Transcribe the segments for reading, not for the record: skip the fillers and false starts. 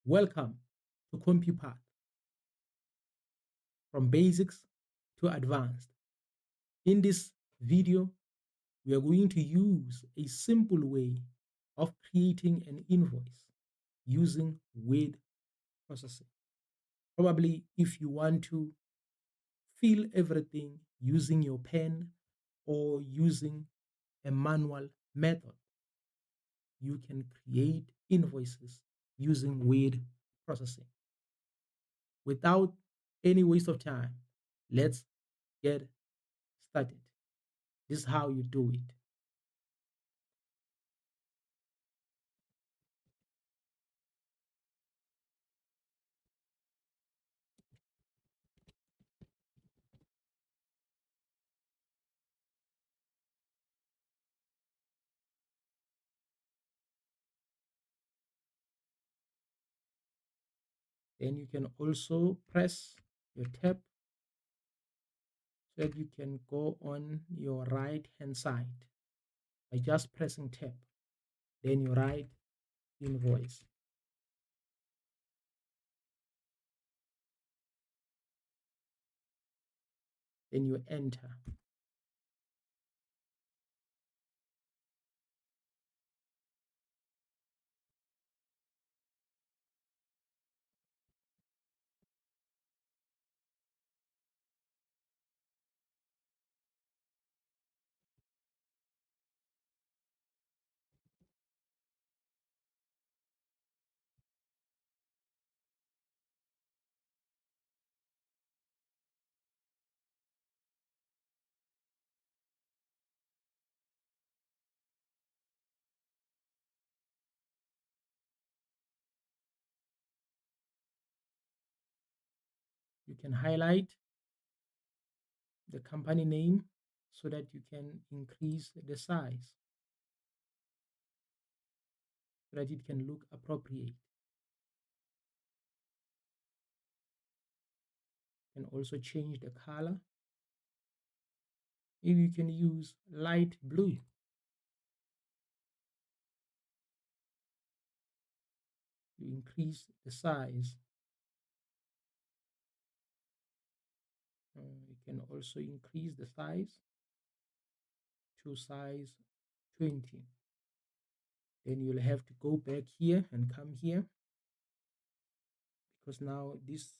Welcome to CompuPath, from basics to advanced. In this video, we are going to use a simple way of creating an invoice using word processing. Probably if you want to fill everything using your pen or using a manual method, you can create invoices using word processing. Without any waste of time, let's get started. This is how you do it. Then you can also press your tab so that you can go on your right hand side by just pressing tab. Then you write invoice. Then you enter. You can highlight the company name so that you can increase the size so that it can look appropriate. You can also change the color. Maybe you can use light blue. You increase the size. You can also increase the size to size 20. Then you'll have to go back here and come here because now this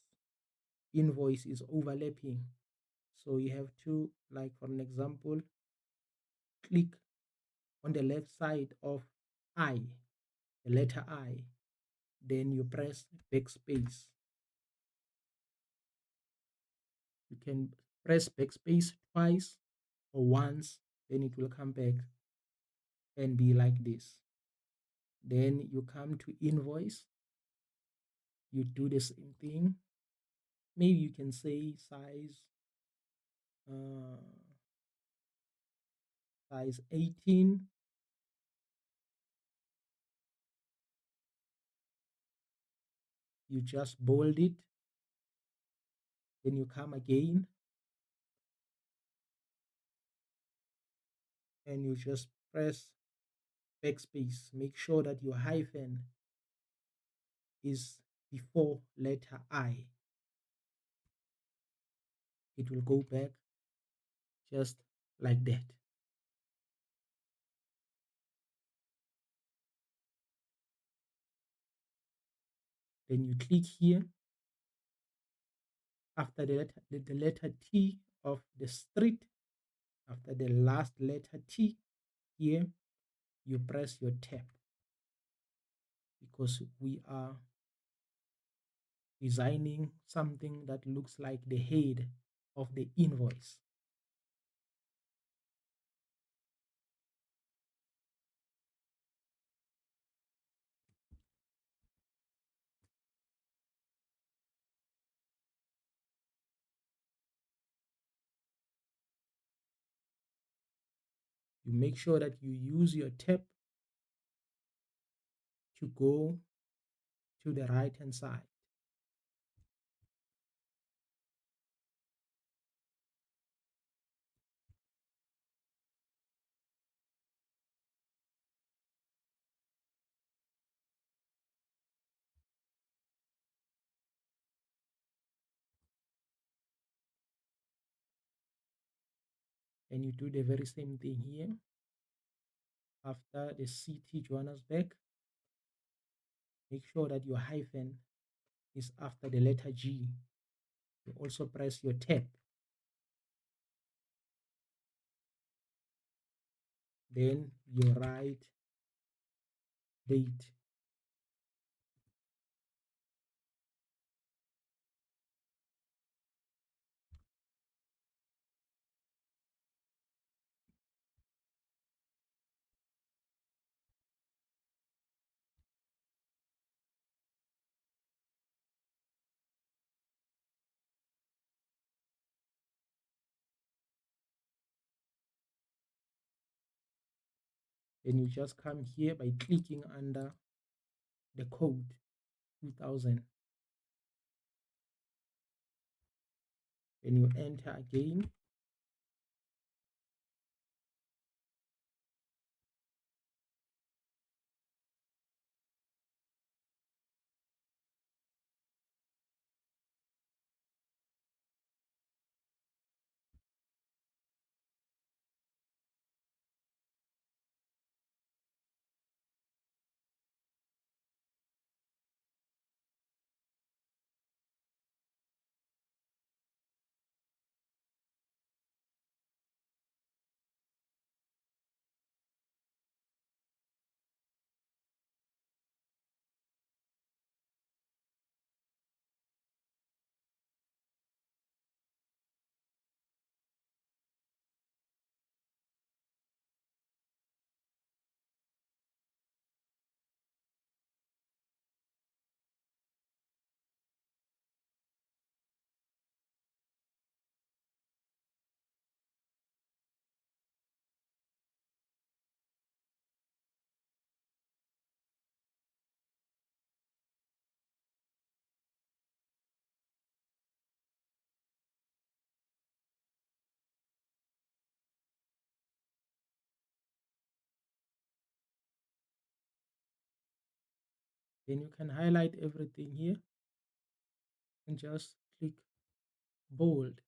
invoice is overlapping. So you have to, like for an example, click on the left side of I, the letter I, then you press backspace. You can press backspace twice or once, then it will come back and be like this. Then you come to invoice, you do the same thing. Maybe you can say size 18. You just bold it, then you come again and you just press backspace. Make sure that your hyphen is before letter I. It will go back just like that. Then you click here after the letter T of the street, after the last letter T here, you press your tab because we are designing something that looks like the head of the invoice. You make sure that you use your tab to go to the right hand side. And you do the very same thing here. After the CT Johannesburg, make sure that your hyphen is after the letter G. You also press your tab. Then you write date. Then you just come here by clicking under the code 2000. Then you enter again. Then you can highlight everything here and just click bold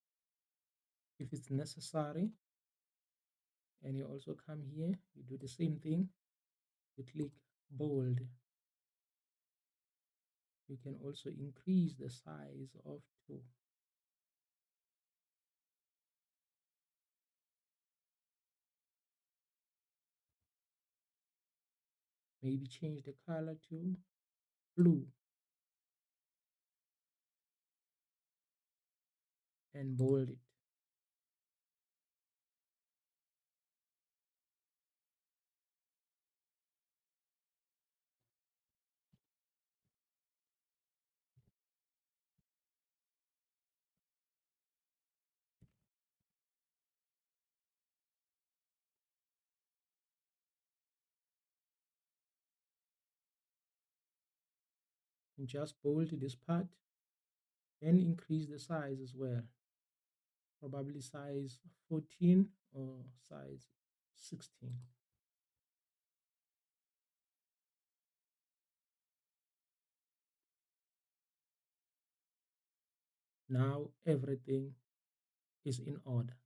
if it's necessary. And you also come here, you do the same thing, you click bold. You can also increase the size of to maybe change the color to blue and bold it. And just bold this part and increase the size as well, probably size 14 or size 16. Now everything is in order,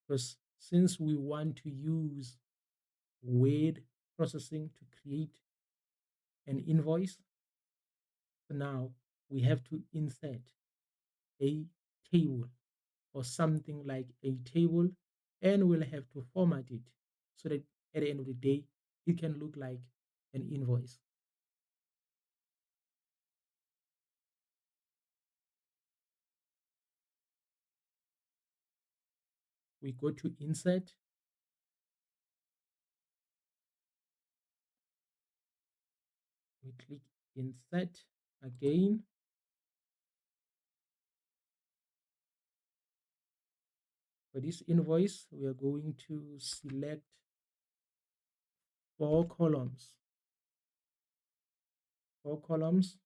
because since we want to use word processing to create an invoice, now we have to insert a table or something like a table, and we'll have to format it so that at the end of the day it can look like an invoice. We go to insert, we click insert again. For this invoice, we are going to select 4 columns, 4 columns,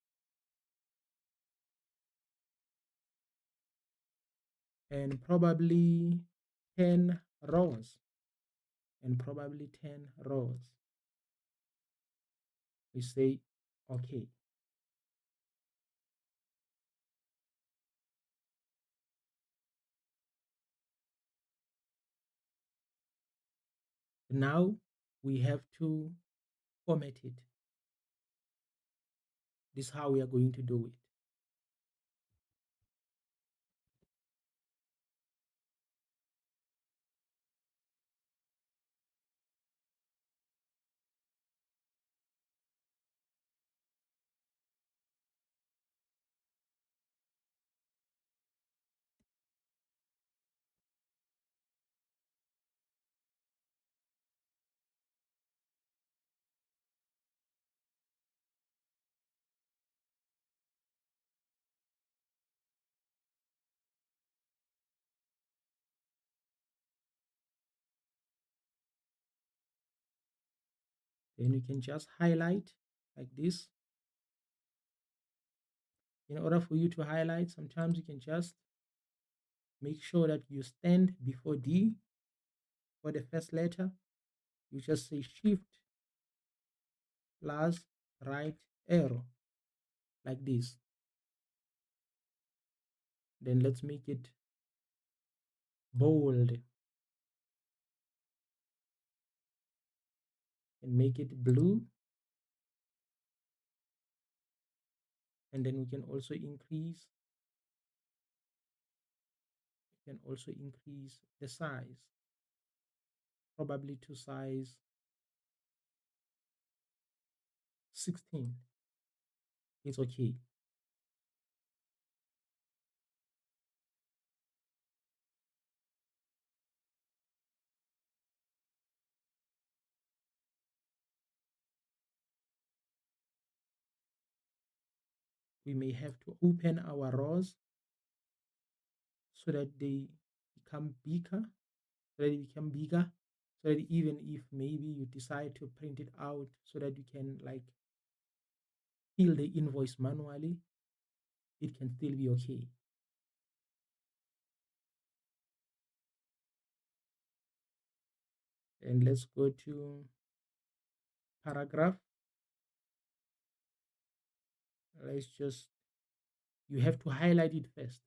and probably 10 rows, and probably 10 rows. We say okay. Now we have to format it. This is how we are going to do it. Then you can just highlight like this. In order for you to highlight, sometimes you can just make sure that you stand before D for the first letter. You just say Shift plus right arrow like this. Then let's make it bold and make it blue. And then we can also increase the size, probably to size 16. It's okay. We may have to open our rows so that they become bigger, so that even if maybe you decide to print it out so that you can like fill the invoice manually, it can still be okay. And let's go to paragraph. Let's just, you have to highlight it first.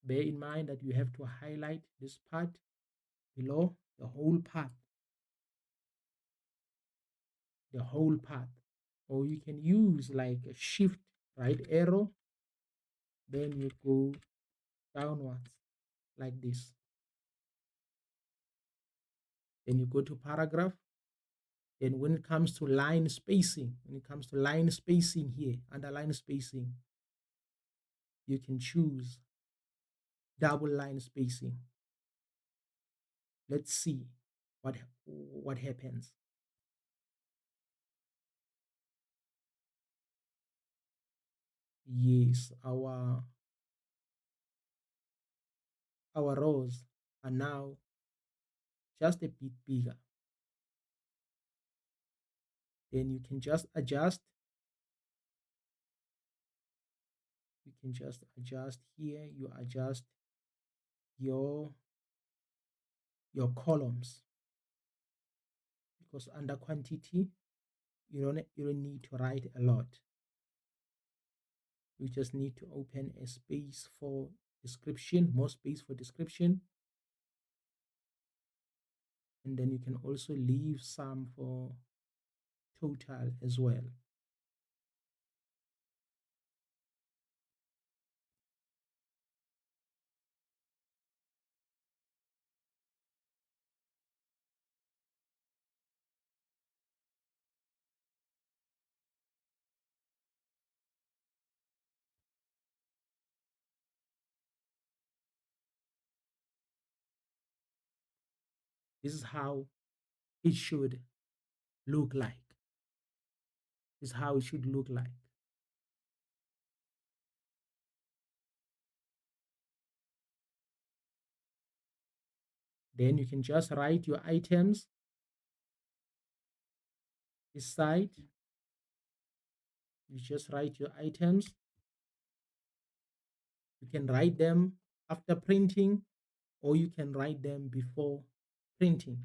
Bear in mind that you have to highlight this part below, the whole part, or you can use like a shift right arrow, then you go downwards like this. Then you go to paragraph. Then when it comes to line spacing, here, underline spacing, you can choose double line spacing. Let's see what happens. Yes, our rows are now just a bit bigger. Then you can just adjust. Here. You adjust your columns, because under quantity you don't need to write a lot. You just need to open a space for description, more space for description, and then you can also leave some for total as well. This is how it should look like. Then you can just write your items this side. You just write your items. You can write them after printing, or you can write them before printing.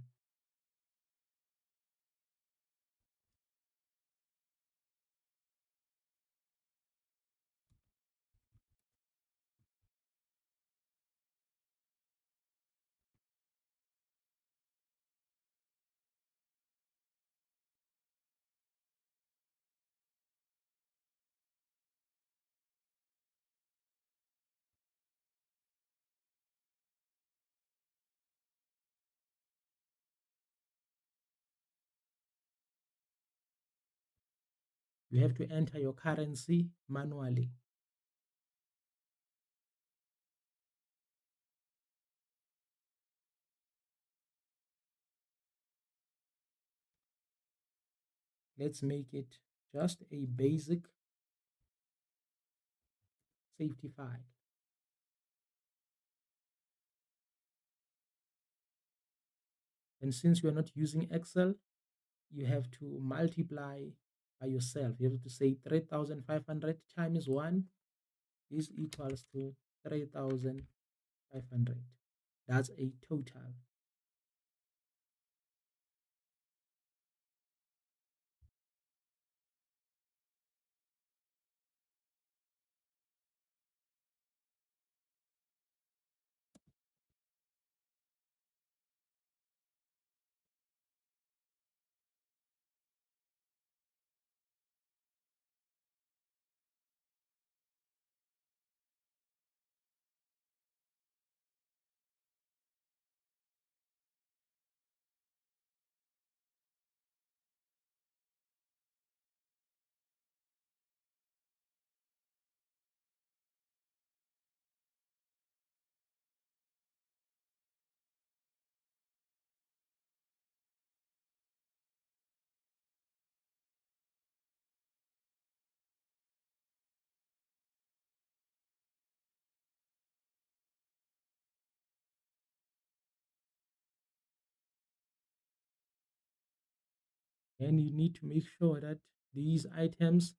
You have to enter your currency manually. Let's make it just a basic safety file. And since you are not using Excel, you have to multiply by yourself. You have to say 3,500 times 1 is equals to 3,500. That's a total. And you need to make sure that these items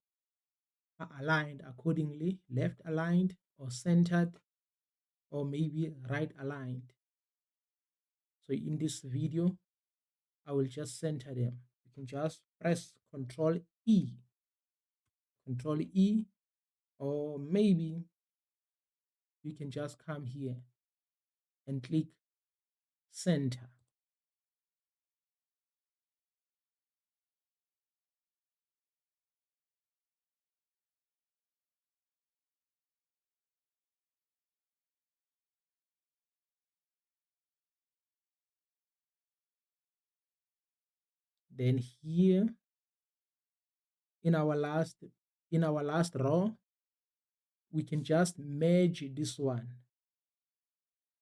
are aligned accordingly, left aligned or centered or maybe right aligned. So in this video, I will just center them. You can just press Control E, or maybe you can just come here and click center. Then here in our last row, we can just merge this one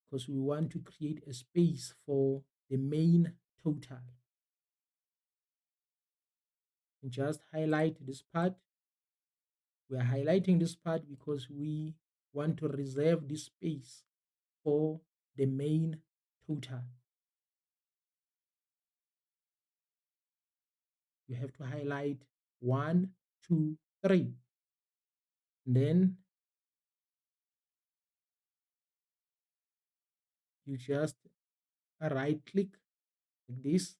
because we want to create a space for the main total. And just highlight this part. We are highlighting this part because we want to reserve this space for the main total. You have to highlight 1, 2, 3. And then you just right click like this,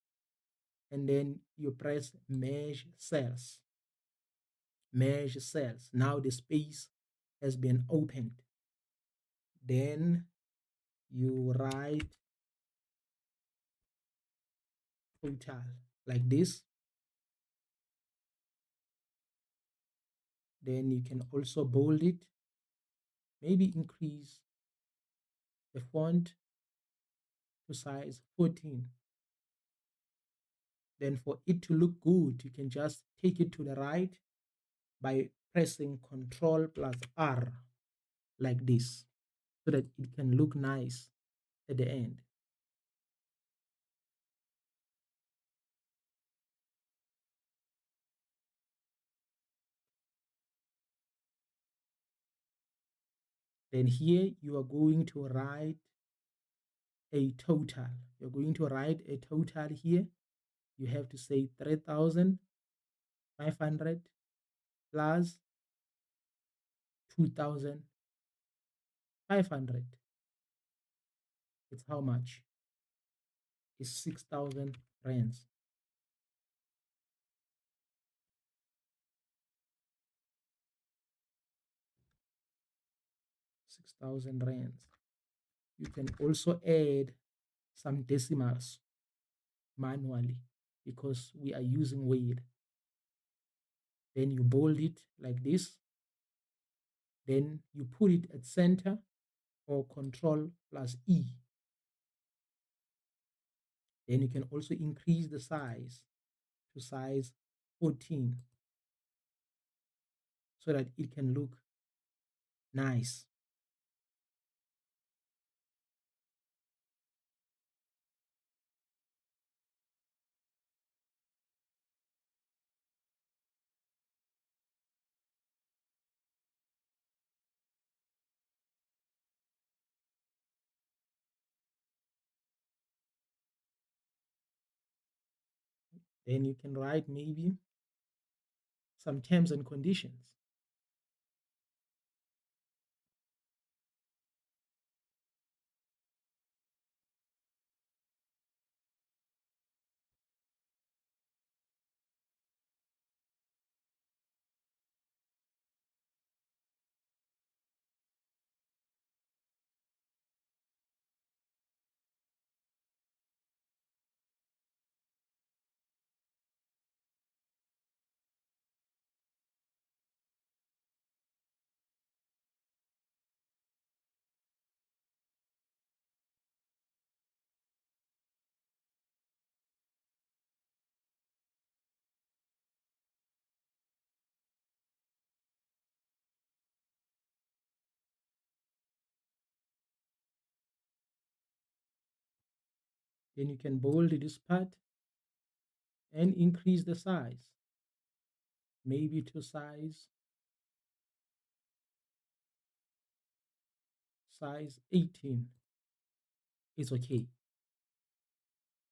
and then you press merge cells. Merge cells. Now the space has been opened. Then you write total like this. Then you can also bold it, maybe increase the font to size 14. Then for it to look good, you can just take it to the right by pressing Ctrl plus R like this so that it can look nice at the end. Then here you are going to write a total. You're going to write a total here. You have to say 3,500 plus 2,500. It's how much? It's 6,000 rands. 6,000 rands. You can also add some decimals manually because we are using Word. Then you bold it like this. Then you put it at center or Control plus E. Then you can also increase the size to size 14. so that it can look nice. Then you can write maybe some terms and conditions. Then you can bold this part and increase the size, maybe to size 18 is okay.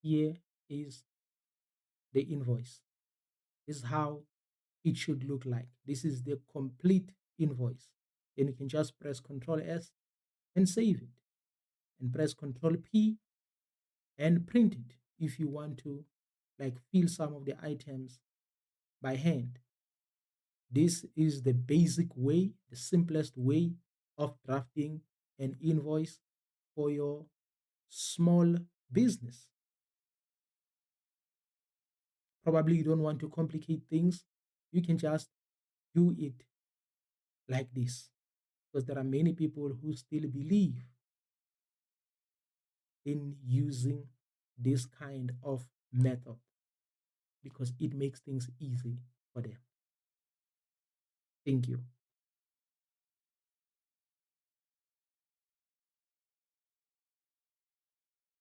Here is the invoice. This is how it should look like. This is the complete invoice. Then you can just press Ctrl S and save it, and press Ctrl P and print it if you want to like fill some of the items by hand. This is the basic way, the simplest way of drafting an invoice for your small business. Probably you don't want to complicate things. You can just do it like this, because there are many people who still believe in using this kind of method because it makes things easy for them. Thank you.